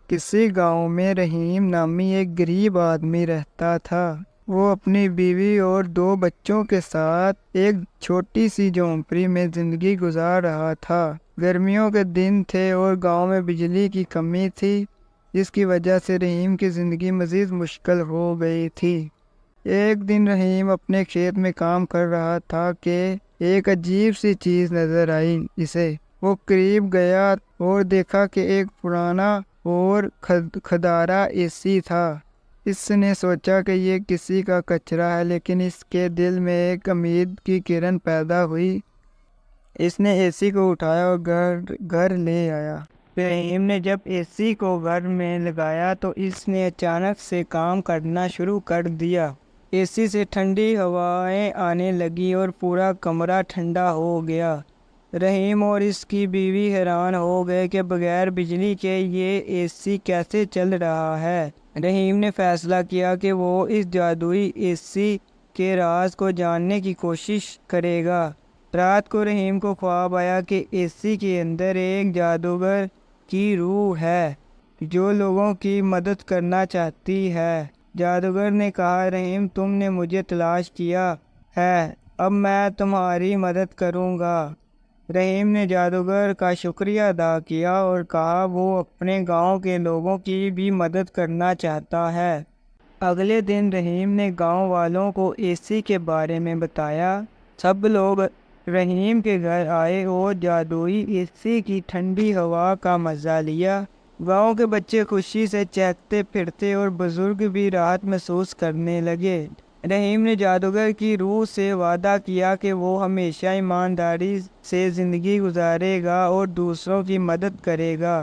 کسی گاؤں میں رحیم نامی ایک غریب آدمی رہتا تھا۔ وہ اپنی بیوی اور 2 بچوں کے ساتھ ایک چھوٹی سی جھونپڑی میں زندگی گزار رہا تھا۔ گرمیوں کے دن تھے اور گاؤں میں بجلی کی کمی تھی، جس کی وجہ سے رحیم کی زندگی مزید مشکل ہو گئی تھی۔ ایک دن رحیم اپنے کھیت میں کام کر رہا تھا کہ ایک عجیب سی چیز نظر آئی اسے۔ وہ قریب گیا اور دیکھا کہ ایک پرانا اور کھدارا اے سی تھا۔ اس نے سوچا کہ یہ کسی کا کچرا ہے، لیکن اس کے دل میں ایک امید کی کرن پیدا ہوئی۔ اس نے اے سی کو اٹھایا اور گھر لے آیا۔ رحیم نے جب اے سی کو گھر میں لگایا تو اس نے اچانک سے کام کرنا شروع کر دیا۔ اے سی سے ٹھنڈی ہوائیں آنے لگی اور پورا کمرہ ٹھنڈا ہو گیا۔ رحیم اور اس کی بیوی حیران ہو گئے کہ بغیر بجلی کے یہ اے سی کیسے چل رہا ہے۔ رحیم نے فیصلہ کیا کہ وہ اس جادوئی اے سی کے راز کو جاننے کی کوشش کرے گا۔ رات کو رحیم کو خواب آیا کہ اے سی کے اندر ایک جادوگر کی روح ہے جو لوگوں کی مدد کرنا چاہتی ہے۔ جادوگر نے کہا، رحیم تم نے مجھے تلاش کیا ہے، اب میں تمہاری مدد کروں گا۔ رحیم نے جادوگر کا شکریہ ادا کیا اور کہا وہ اپنے گاؤں کے لوگوں کی بھی مدد کرنا چاہتا ہے۔ اگلے دن رحیم نے گاؤں والوں کو اے سی کے بارے میں بتایا۔ سب لوگ رحیم کے گھر آئے اور جادوئی اے سی کی ٹھنڈی ہوا کا مزہ لیا۔ گاؤں کے بچے خوشی سے چہکتے پھرتے اور بزرگ بھی راحت محسوس کرنے لگے۔ رحیم نے جادوگر کی روح سے وعدہ کیا کہ وہ ہمیشہ ایمانداری سے زندگی گزارے گا اور دوسروں کی مدد کرے گا۔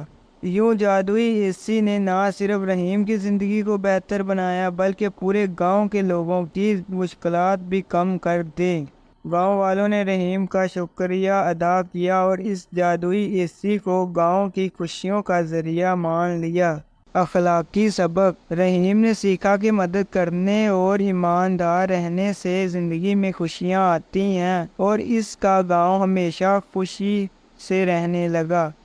یوں جادوئی اے سی نے نہ صرف رحیم کی زندگی کو بہتر بنایا بلکہ پورے گاؤں کے لوگوں کی مشکلات بھی کم کر دیں۔ گاؤں والوں نے رحیم کا شکریہ ادا کیا اور اس جادوئی اے سی کو گاؤں کی خوشیوں کا ذریعہ مان لیا۔ اخلاقی سبق: رحیم نے سیکھا کہ مدد کرنے اور ایماندار رہنے سے زندگی میں خوشیاں آتی ہیں اور اس کا گاؤں ہمیشہ خوشی سے رہنے لگا۔